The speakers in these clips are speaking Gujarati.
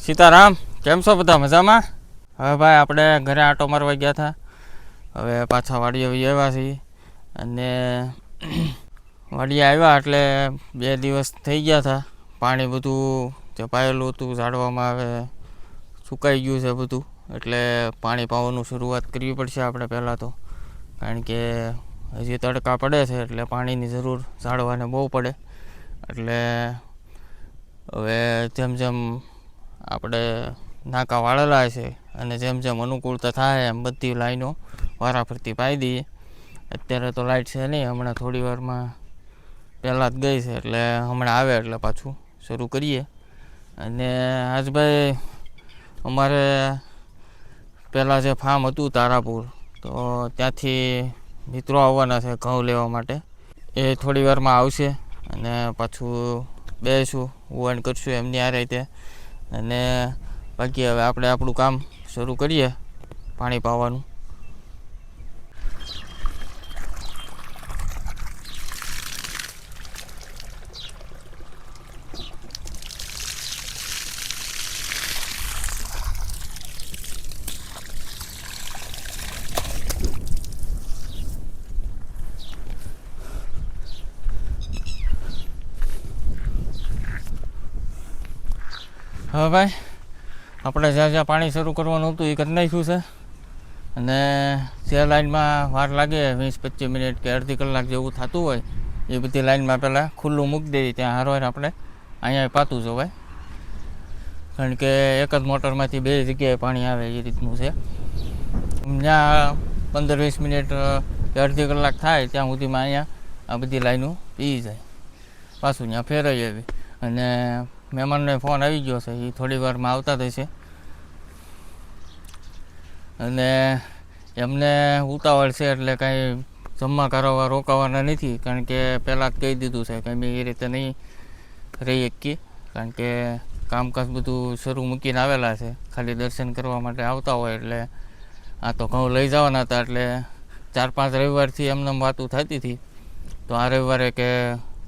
સીતારામ, કેમ છો બધા મજામાં? હવે ભાઈ આપણે ઘરે આંટો મારવા ગયા હતા. હવે પાછા વાડીએ આવ્યા છીએ અને વાડીએ આવ્યા એટલે 2 દિવસ થઈ ગયા હતા. પાણી બધું જે પાયેલું હતું ઝાડવામાં હવે સુકાઈ ગયું છે બધું, એટલે પાણી પાવાનું શરૂઆત કરવી પડશે આપણે પહેલાં તો, કારણ કે હજી તડકા પડે છે એટલે પાણીની જરૂર ઝાડવાને બહુ પડે. એટલે હવે જેમ જેમ આપણે નાકા વાળેલા છે અને જેમ જેમ અનુકૂળતા થાય એમ બધી લાઈનો વારાફરતી પાઈ દઈએ. અત્યારે તો લાઇટ છે નહીં, હમણાં થોડી વારમાં પહેલાં જ ગઈ છે, એટલે હમણાં આવે એટલે પાછું શરૂ કરીએ. અને આજભાઈ અમારે પહેલાં જે ફાર્મ હતું તારાપુર, તો ત્યાંથી મિત્રો આવવાના છે ઘઉં લેવા માટે. એ થોડી વારમાં આવશે અને પાછું બેસીશું, વણ કરશું એમની આ રીતે. અને બાકી હવે આપણે આપણું કામ શરૂ કરીએ પાણી પાવાનું. હવે ભાઈ આપણે જ્યાં જ્યાં પાણી શરૂ કરવાનું હતું એ કરી નાખ્યું છે. અને જે લાઈનમાં વાર લાગે 20-25 મિનિટ કે અડધી કલાક જેવું થતું હોય એ બધી લાઈનમાં પહેલાં ખુલ્લું મૂકી દઈએ, ત્યાં હારવાર આપણે અહીંયા પાતું જોવાય. કારણ કે એક જ મોટરમાંથી 2 જગ્યાએ પાણી આવે એ રીતનું છે. ત્યાં 15-20 મિનિટ કે અડધી કલાક થાય ત્યાં સુધીમાં અહીંયા આ બધી લાઈનો પી જાય, પાછું ત્યાં ફેરાઈ આવી. અને મહેમાનનો ફોન આવી ગયો છે, એ થોડી વારમાં આવતા થશે. અને એમને ઉતાવળ છે એટલે કાંઈ જમવા કરવા રોકાવાના નથી, કારણ કે પહેલાં જ કહી દીધું છે કે અમે એ રીતે નહીં રહી શકીએ, કારણ કે કામકાજ બધું શરૂ મૂકીને આવેલા છે. ખાલી દર્શન કરવા માટે આવતા હોય એટલે આ તો ઘઉં લઈ જવાના હતા, એટલે 4-5 રવિવારથી એમને વાતું થતી હતી. તો આ રવિવારે કે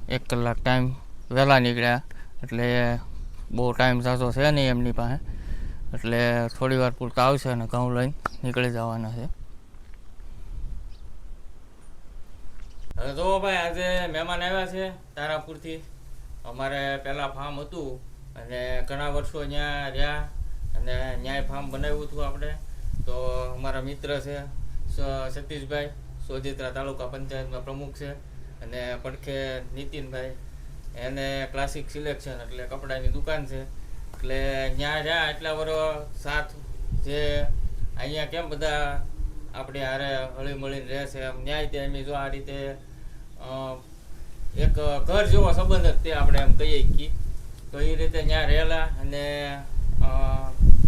1 કલાક ટાઈમ વહેલા નીકળ્યા, એટલે બહુ ટાઈમ ઝાઝો છે નહીં એમની પાસે, એટલે થોડી વાર પૂરતા આવશે અને ઘઉં લઈને નીકળી જવાના છે. હવે જુઓ ભાઈ, આજે મહેમાન આવ્યા છે તારાપુરથી. અમારે પહેલાં ફાર્મ હતું અને ઘણા વર્ષો ત્યાં રહ્યા અને ન્યાય ફાર્મ બનાવ્યું હતું આપણે. તો અમારા મિત્ર છે સતીશભાઈ, સોજિત્રા તાલુકા પંચાયતમાં પ્રમુખ છે. અને પડખે નીતિનભાઈ, એને ક્લાસિક સિલેક્શન એટલે કપડાની દુકાન છે. એટલે ત્યાં રહ્યા એટલા વર્ષ સાથ જે અહીંયા કેમ બધા આપણે હારે હળી મળીને રહેશે એમ ન્યાય તે એમ જો આ રીતે એક ઘર જેવો સંબંધ જ તે આપણે એમ કહીએ કે. તો એ રીતે ત્યાં રહેલા. અને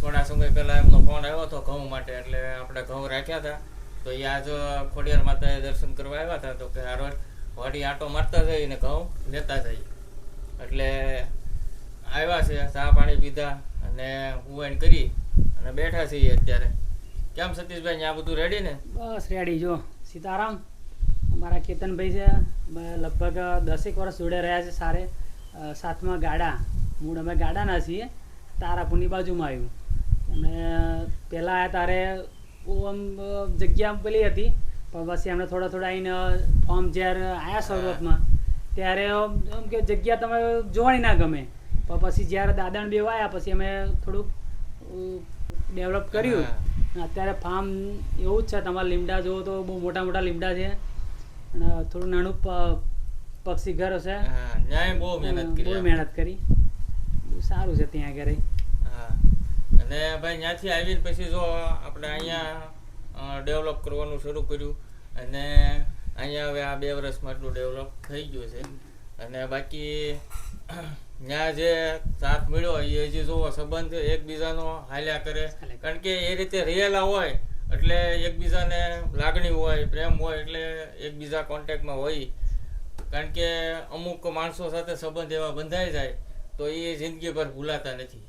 થોડા સમય પહેલાં એમનો ફોન આવ્યો હતો ઘઉં માટે, એટલે આપણે ઘઉં રાખ્યા હતા. તો એ આજ ખોડિયાર માતાએ દર્શન કરવા આવ્યા હતા, તો કે હારો વાડી આંટો મારતા જઈએ ને ઘઉં લેતા જઈએ. એટલે આવ્યા છે, ચા પાણી પીધા અને ઉવાણ કરી અને બેઠા છીએ અત્યારે. કેમ સતીશભાઈ, ત્યાં બધું રેડી ને? બસ રેડી. જો સીતારામ, અમારા કેતનભાઈ છે, લગભગ 10 વર્ષ જોડે રહ્યા છે. સારે 7મા ગાડા, મૂળ અમે ગાડાના છીએ, તારાપુરની બાજુમાં આવ્યું. એમણે પહેલાં આવ્યા તારે આમ જગ્યા પેલી હતી, પણ પછી એમણે થોડા આવીને ફોર્મ જ્યારે આવ્યા શરૂઆતમાં ત્યારે એમ કે જગ્યા તમે જોવાની ના ગમે, પણ પછી જ્યારે દાદાને બે આવ્યા પછી અમે થોડુંક ડેવલપ કર્યું. અત્યારે ફાર્મ એવું જ છે. તમારા લીમડા જુઓ તો બહુ મોટા મોટા લીમડા છે અને થોડું નાનું પક્ષી ઘર છે. બહુ મહેનત કરી, બહુ સારું છે ત્યાં આગળ. અને ભાઈ ત્યાંથી આવીને પછી જો આપણે અહીંયા ડેવલપ કરવાનું શરૂ કર્યું. અને અહીંયા હવે આ 2 વર્ષમાં એટલું ડેવલપ થઈ ગયું છે. અને બાકી ત્યાં જે સાથ મળ્યો એ જે જોવો સંબંધ એકબીજાનો હાલ્યા કરે, કારણ કે એ રીતે રહેલા હોય એટલે એકબીજાને લાગણી હોય, પ્રેમ હોય, એટલે એકબીજા કોન્ટેક્ટમાં હોય. કારણ કે અમુક માણસો સાથે સંબંધ એવા બંધાઈ જાય તો એ જિંદગીભર ભૂલાતા નથી.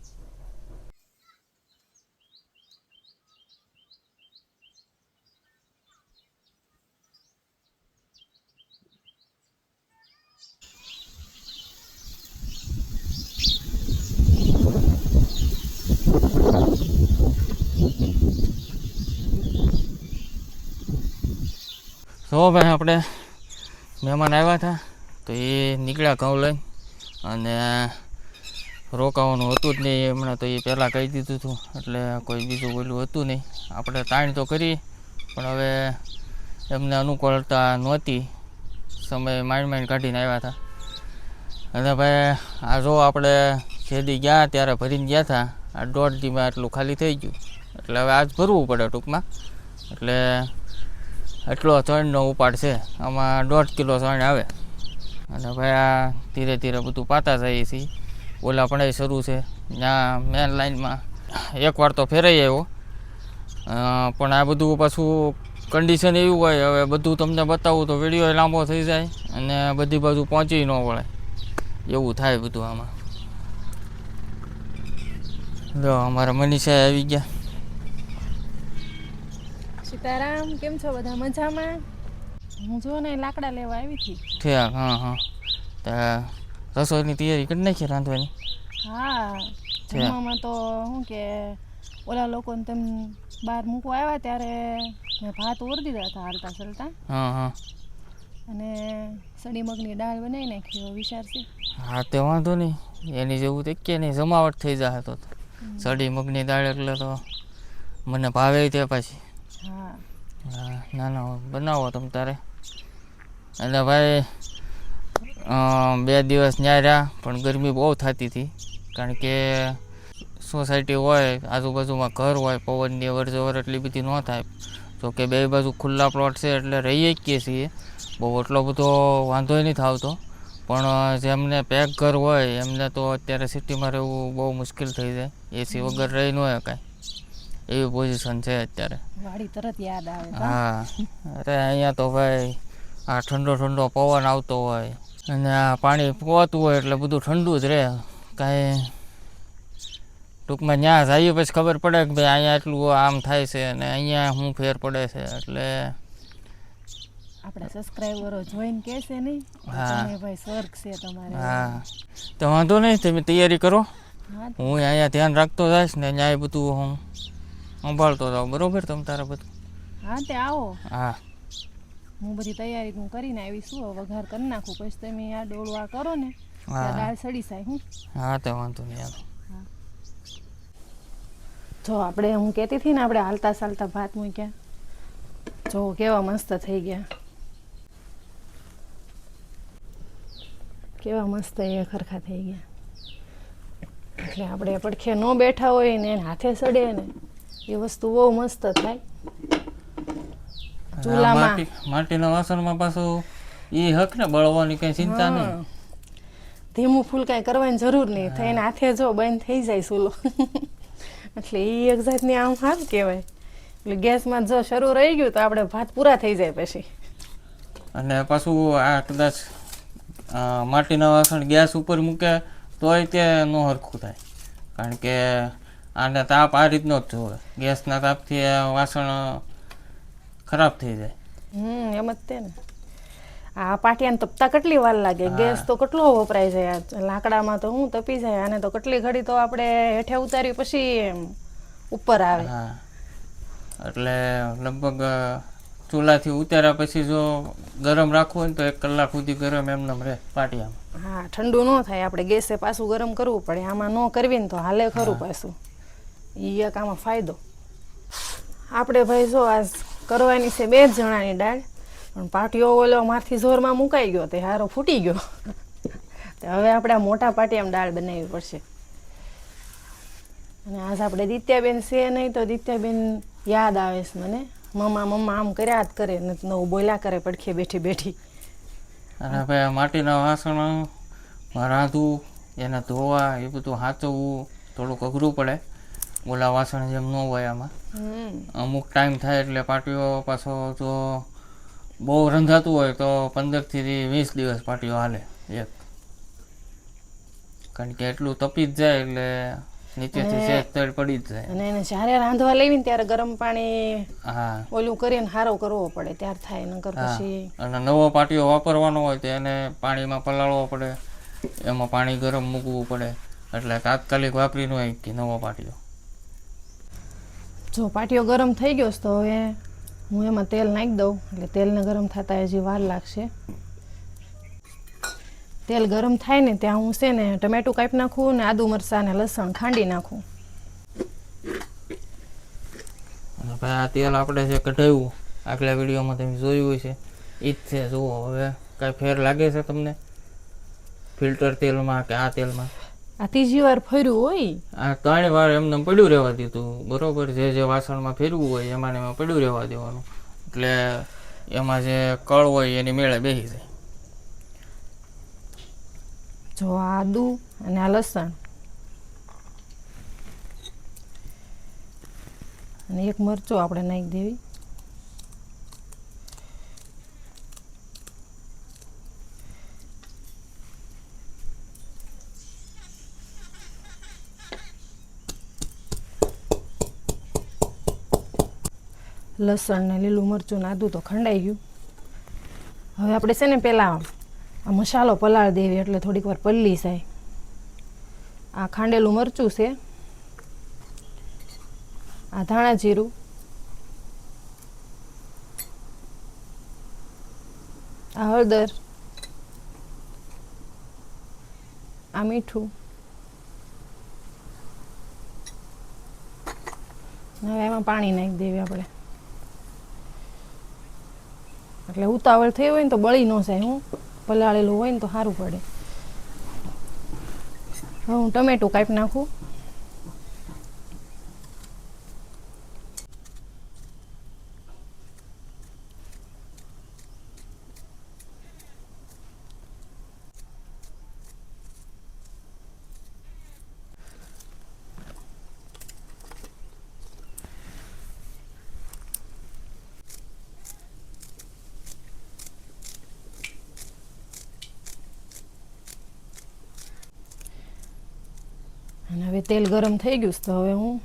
તો ભાઈ આપણે મહેમાન આવ્યા હતા તો એ નીકળ્યા ઘઉં લઈને અને રોકાવાનું હતું જ નહીં એમણે તો એ પહેલાં કહી દીધું હતું એટલે કોઈ બીજું બોલું હતું નહીં. આપણે તાણ તો કરી પણ હવે એમને અનુકૂળતા નહોતી, સમય માંડ કાઢીને આવ્યા હતા. અને ભાઈ આ જો આપણે શેરડી ગયા ત્યારે ભરીને ગયા હતા, આ 1.5 દીમાં આટલું ખાલી થઈ ગયું એટલે હવે આજ ભરવું પડે ટૂંકમાં. એટલે એટલો ચણનો ઉપાડ છે, આમાં 1.5 કિલો ચણ આવે. અને ભાઈ આ ધીરે ધીરે બધું પાતા જઈએ છીએ. ઓલા પણ શરૂ છે ત્યાં મેન લાઈનમાં એકવાર તો ફેરાઈ આવ્યો, પણ આ બધું પાછું કન્ડિશન એવું હોય હવે બધું તમને બતાવું તો વિડીયો લાંબો થઈ જાય અને બધી બાજુ પહોંચી ન વળે એવું થાય બધું આમાં. જો અમારા મનીષા આવી ગયા. સીતારામ, કેમ છો બધા? મજામાં? હું જો ને લાકડા લેવા આવી હતી. ઠીક, હા તો રસોઈની તૈયારી કરી નાખી રાંધવાની? હા, જમવામાં તો શું કે ઓલા લોકોને તેમ બહાર મૂકવા આવ્યા ત્યારે મેં ભાત ઓર દીધા હતા હાલતા ચાલતા. હા અને સડી મગની દાળ બનાવી નાખી એવો વિચાર છે. હા તે વાંધો નહીં, એની જેવું તો કે નહીં, જમાવટ થઈ જાય તો સડી મગની દાળ એટલે તો મને ભાવે તે પાછી. હા હા ના ના બનાવો તમે તારે. અને ભાઈ 2 દિવસ ન્યા રહ્યા પણ ગરમી બહુ થતી હતી કારણ કે સોસાયટી હોય, આજુબાજુમાં ઘર હોય, પવનની અવર જવર એટલી બધી ન થાય. જો કે 2 બાજુ ખુલ્લા પ્લોટ છે એટલે રહીએ જ છીએ, બહુ એટલો બધો વાંધો નહીં થતો. પણ જેમને પેક ઘર હોય એમને તો અત્યારે સિટીમાં રહેવું બહુ મુશ્કેલ થઈ જાય, એસી વગર રહી ન હોય કાંઈ એવી પોઝિશન છે અત્યારે. વાડી તરત યાદ આવે. હા અરે અહીંયા તો ભાઈ આ ઠંડો પવન આવતો હોય અને આ પાણી પોતું હોય એટલે બધું ઠંડુ જ રહે. કાંઈ ટૂંકમાં ત્યાં જઈએ પછી ખબર પડે કે ભાઈ અહીંયા એટલું આમ થાય છે અને અહીંયા શું ફેર પડે છે. એટલે આપણા સબસ્ક્રાઇબરો જોઈને કહેશે નહીં તમે ભાઈ સ્વર્ગ છે તમારે. હા તો વાંધો નહીં, તમે તૈયારી કરો, હા હું અહીંયા ધ્યાન રાખતો જઈશ ને અહીંયા બધું હું સંભાળતો જાઉં. બરોબર તમે તારા બધું? હા તે આવો, હા હું બધી તૈયારી હું કરીને આવીશું, વઘાર કરી નાખું પછી તમે આ ડોળું આ કરો ને હા દાળ સડી જાય. હું હા તો વાંધો નહીં હાલો. જો આપણે હું કહેતી હતી ને આપણે હાલતા ચાલતા ભાત મૂક્યા, જો કેવા મસ્ત થઈ ગયા, કેવા મસ્ત એ ખરખા થઈ ગયા. એટલે આપણે પડખે ન બેઠા હોય ને એને હાથે સડે ને એ વસ્તુ બહુ મસ્ત થાય. ચૂલામાં માટીના વાસણમાં પાછું એ હક ને બળવાની કઈ ચિંતા નહીં. ધીમું ફૂલ કાંઈ કરવાની જરૂર નહીં, થઈને હાથે જો બંધ થઈ જાય ચૂલો. એટલે એ એક જાતની આમ સારું કહેવાય. એટલે ગેસમાં જો શરૂ રહી ગયું તો આપણે ભાત પૂરા થઈ જાય પછી. અને પાછું આ કદાચ માટીના વાસણ ગેસ ઉપર મૂકે તોય તે ન હરખું થાય કારણ કે આને તાપ આ રીતનો જ જોવે, ગેસના તાપથી વાસણ ખરાબ થઈ જાય. એમ જ તે ને. આ પાટિયાને તપતા કેટલી વાર લાગે, ગેસ તો કેટલો વપરાય છે, લાકડામાં તો હું તપી જાય, આને તો કેટલી ઘડી તો આપણે હેઠે ઉતારી પછી ઉપર આવે. હા એટલે લગભગ ચૂલાથી ઉતાર્યા પછી જો ગરમ રાખવું હોય ને તો 1 કલાક સુધી ગરમ એમને રહે પાટિયામાં. હા ઠંડુ ન થાય, આપણે ગેસે પાછું ગરમ કરવું પડે, આમાં ન કરવી ને તો હાલે ખરું પાછું. એ એક આમાં ફાયદો. આપણે ભાઈ જો આજ કરવાની છે 2 જણાની દાળ, પણ પાટિયો ઓલો મારથી જોરમાં મુકાઈ ગયો તે હારો ફૂટી ગયો. તો હવે આપણે આ મોટા પાટિયામાં દાળ બનાવવી પડશે. અને આજ આપણે દિત્યાબેન છે નહીં તો દિત્યાબેન યાદ આવે છે મને, મમ્મા આમ કર્યા જ કરે ને નવું બોલ્યા કરે પડખે બેઠી બેઠી. અને ભાઈ માટીના વાસણ રાંધવું, એને ધોવા, એ બધું સાચવવું થોડુંક અઘરું પડે. ઓલા વાસણ જેમ ન હોય આમાં અમુક ટાઈમ થાય એટલે પાટીઓ પાછો જો બહુ રંધાતું હોય તો 15 થી 20 દિવસ પાટીઓ હાલે એક, કારણ કે એટલું તપી જ જાય એટલે નીચેથી સેજ તળ પડી જ જાય. અને એને જ્યારે રાંધવા લેવી ને ત્યારે ગરમ પાણી હા ઓલું કરીને હારો કરવો પડે ત્યાર થાય, નકર પછી. અને નવો પાટીઓ વાપરવાનો હોય તો એને પાણીમાં પલાળવો પડે, એમાં પાણી ગરમ મૂકવું પડે, એટલે તાત્કાલિક વાપરી ન હોય કે નવો પાટીઓ. જો પાટીઓ ગરમ થઈ ગયો તો હવે હું એમાં તેલ નાખી દઉં એટલે તેલને ગરમ થતા હજી વાર લાગશે. તેલ ગરમ થાય ને ત્યાં હું છે ને ટમેટું કાપી નાખું ને આદુ મરચાં ને લસણ ખાંડી નાખું. અને ભાઈ આ તેલ આપણે જે કઢાવ્યું આગલા વિડીયોમાં તમે જોયું હોય છે એ જ છે. જુઓ હવે કાંઈ ફેર લાગે છે તમને ફિલ્ટર તેલમાં કે આ તેલમાં? આ ત્રીજી વાર ફર્યું હોય. આ 3 વાર એમને પડ્યું રહેવા દીધું બરોબર. જે વાસણમાં ફેરવું હોય એમાં ને એમાં પડ્યું રહેવા દેવાનું એટલે એમાં જે કળ હોય એની મેળે બેસી જાય. જો આદુ અને આ લસણ અને એક મરચું આપણે નાખી દેવી. લસણ ને લીલું મરચું ને આદું તો ખંડાઈ ગયું. હવે આપણે છે ને પહેલાં આ મસાલો પલાળ દેવી એટલે થોડીક વાર પલળી જાય. આ ખાંડેલું મરચું છે, આ ધાણા જીરું, આ હળદર, આ મીઠું. હવે એમાં પાણી નાખી દેવી આપણે એટલે ઉતાવળ થઈ હોય ને તો બળી ન જાય. હું પલાળેલું હોય ને તો સારું પડે. હવે હું ટમેટું કાપી નાખું. અને હવે તેલ ગરમ થઈ ગયું તો હવે હું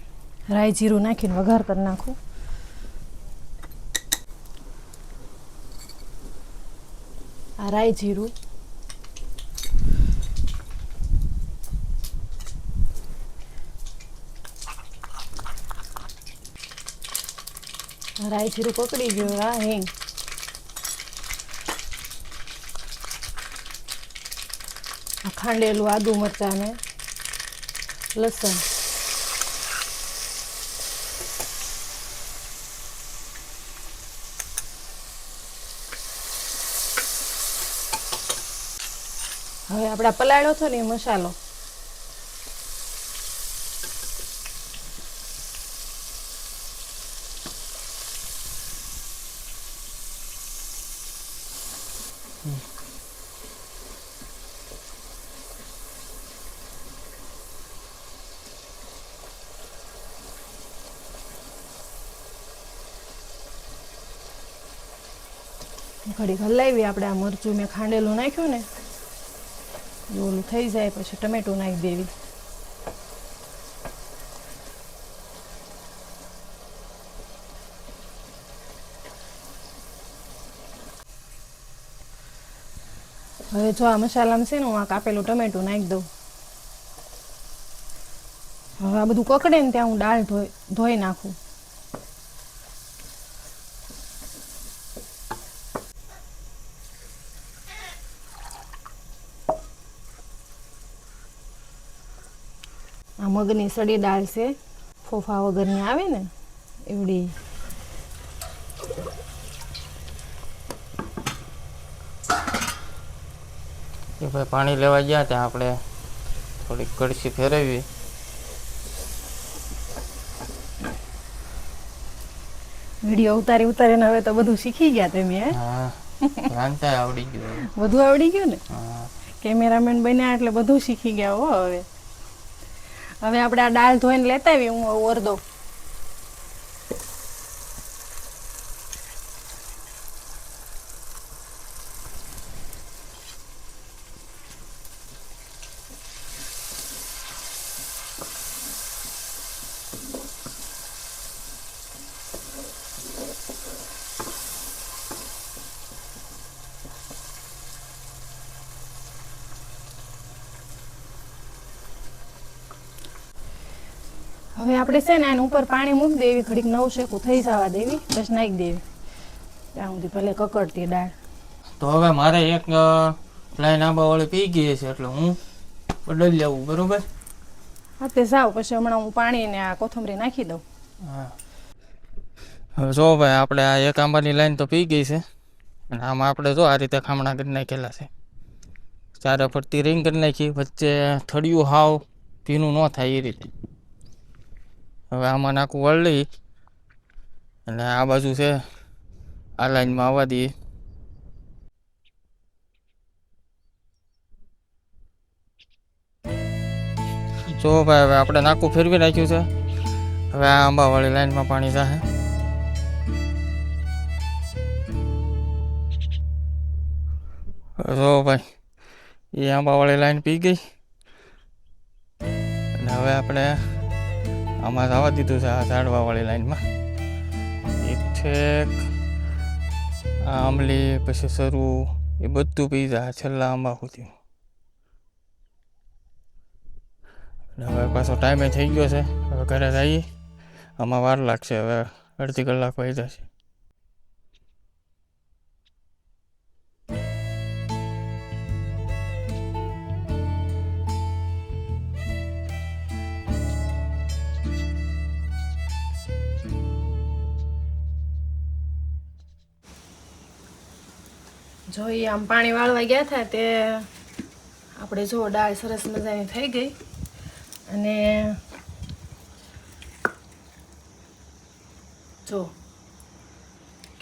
રાઈ જીરું નાખીને વઘાર કરી નાખું. આ રાઈ જીરું, રાઈ જીરું પકડી ગયું. આ હિંગ, આ ખાંડેલું આદુ મરચાં ને લસણ, હવે આપણે પલાળ્યો હતો ને એ મસાલો ઘડી હલાવી. આપણે આ મરચું મેં ખાંડેલું નાખ્યું ને ઓલું થઈ જાય પછી ટમેટું નાખી દેવી. હવે જો આ મસાલામાં છે ને હું આ કાપેલું ટમેટું નાખી દઉં. હવે આ બધું કકડે ને ત્યાં હું દાળ ધોઈ નાખું. આ મગની સડી દાળ છે, ફોફા વગરની આવે ને એવડી. એ ભાઈ પાણી લેવા ગયા ત્યાં આપણે થોડીક કળશી ફેરવી. વિડીયો ઉતારીને હવે તો બધું શીખી ગયા તમે. હા, રાંધતા આવડી ગયું. બધું આવડી ગયું ને. હા, કેમેરામેન બન્યા એટલે બધું શીખી ગયા હો. હવે આપણે આ દાળ ધોઈને લેતા આવી. હું ઓર દઉં. હવે આપણે છે ને એના ઉપર પાણી મૂકી દેવી. ઘડીક નવ શેકું થઈ જવા દેવી પછી નાખી દેવી. ત્યાં સુધી ભલે કકડતી દાળ. તો હવે મારે એક લાઈન આંબાવાળી પી ગઈ છે એટલે હું બદલી આવું, બરોબર? હા તે જાઓ, પછી હમણાં હું પાણી ને આ કોથમરી નાખી દઉં. હા. હવે જો ભાઈ આપણે આ એક આંબાની લાઈન તો પી ગઈ છે અને આમાં આપણે જો આ રીતે ખામણા કરી નાખેલા છે. ચારે ફરતી રિંગ કરી નાખી, વચ્ચે થળિયું હાવ ભીનું ન થાય એ રીતે. હવે આમાં નાખું વળલી અને આ બાજુ છે આ લાઈનમાં આવવા દઈએ. જો ભાઈ હવે આપણે નાકું ફેરવી નાખ્યું છે. હવે આ આંબાવાળી લાઈનમાં પાણી જાહે. જો ભાઈ એ આંબાવાળી લાઈન પી ગઈ અને હવે આપણે આમાં જવા દીધું છે આ ઝાડવાવાળી લાઈનમાં. એક આ આંબલી પછી શરૂ એ બધું પી જાય છેલ્લા આંબા સુધી. હવે પાછો ટાઈમે થઈ ગયો છે, હવે ઘરે જઈએ. આમાં વાર લાગશે, હવે અડધી કલાક વહી જશે. જો એ આમ પાણી વાળવા ગયા હતા તે આપણે જો દાળ સરસ મજાની થઈ ગઈ અને જો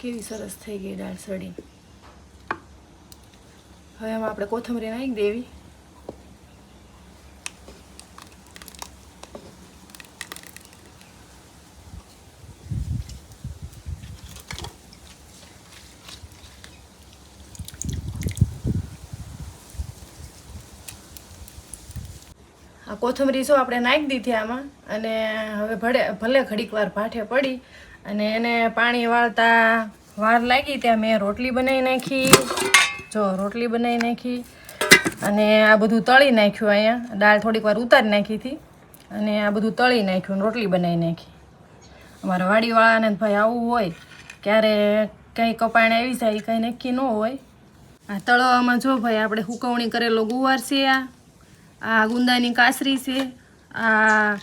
કેવી સરસ થઈ ગઈ દાળ સડી. હવે આમાં આપણે કોથમરી નાખી દેવી. આ કોથમરી જો આપણે નાખી દીધી આમાં અને હવે ભલે ઘડીક વાર ભાઠે પડી અને એને પાણી વાળતા વાર લાગી ત્યાં મેં રોટલી બનાવી નાખી. જો રોટલી બનાવી નાખી અને આ બધું તળી નાખ્યું. અહીંયા દાળ થોડીક વાર ઉતારી નાખી હતી અને આ બધું તળી નાખ્યું અને રોટલી બનાવી નાખી. અમારા વાડીવાળાને ભાઈ આવું હોય ક્યારે કંઈ કપાણ આવી જાય કંઈ નક્કી ન હોય. આ તળવામાં જો ભાઈ આપણે હુકવણી કરેલો ગુવાર છે, આ ગુંદાની કાસરી છે, આ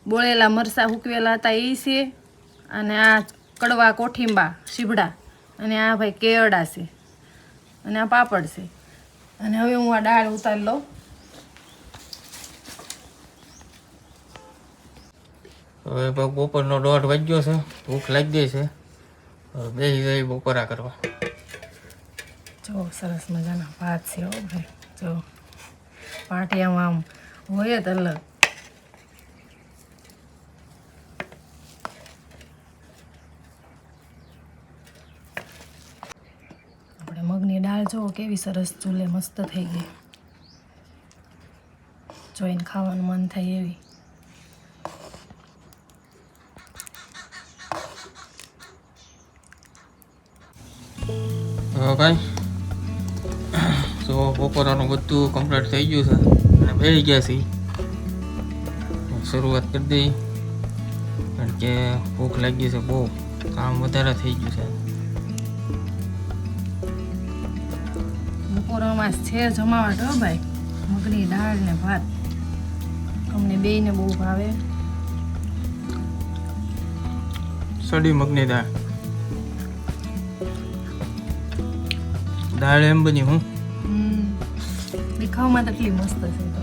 બોળેલા મરચાં હુકવેલા હતા એ છે અને આ કડવા કોઠીંબા શીભડા અને આ ભાઈ કેળા છે અને આ પાપડ છે. અને હવે હું આ દાળ ઉતારી લઉં. હવે બપોરનો 1:30 વાગ્યો છે, ભૂખ લાગી ગઈ છે. હવે બેસી જઈ બપોરા કરવા. જો સરસ મજાના ભાત છે હો ભાઈ. જો પાટિયામાં આમ હોય જ અલગ. આપણે મગની દાળ જો કેવી સરસ ચૂલે મસ્ત થઈ ગઈ, જોઈને ખાવાનું મન થાય એવી. હવે ભાઈ તો બપોરાનું બધું કમ્પ્લીટ થઈ ગયું છે અને બેસી ગયા છીએ. શરૂઆત કરી દઈ કારણ કે ભૂખ લાગી છે, બહુ કામ વધારે થઈ ગયું છે. બપોરમાં છે જમાવટ હો ભાઈ, મગની દાળ ને ભાત અમને બેયને બહુ ભાવે. સડી મગની દાળ દાળ એમ બની હું દેખાવમાં તો એટલી મસ્ત છે. તો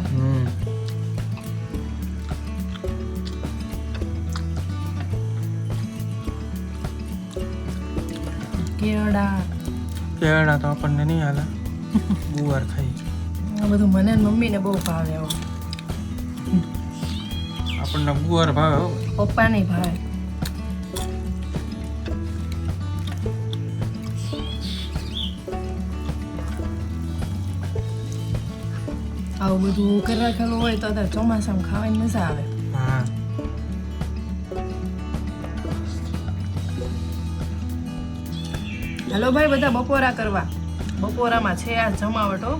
કેળા તો આપણને નહીં હાલે, ગુવાર ખાઈ. આ બધું મને ને મમ્મીને બહુ ભાવે. આપણને ગુવાર ભાવે હો, પપ્પા નહીં ભાવે. આવું બધું કરી રાખેલું હોય તો અત્યારે ચોમાસામાં ખાવાની મજા આવે. હા હાલો ભાઈ બધા બપોરા કરવા. બપોરામાં છે આ જમાવટ હો.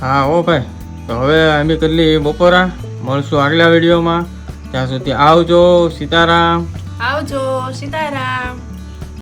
હા હો ભાઈ. તો હવે અમે કરી લઈએ બપોરા. મળશું આગલા વિડીયોમાં. ત્યાં સુધી આવજો. સીતારામ. આવજો. સીતારામ.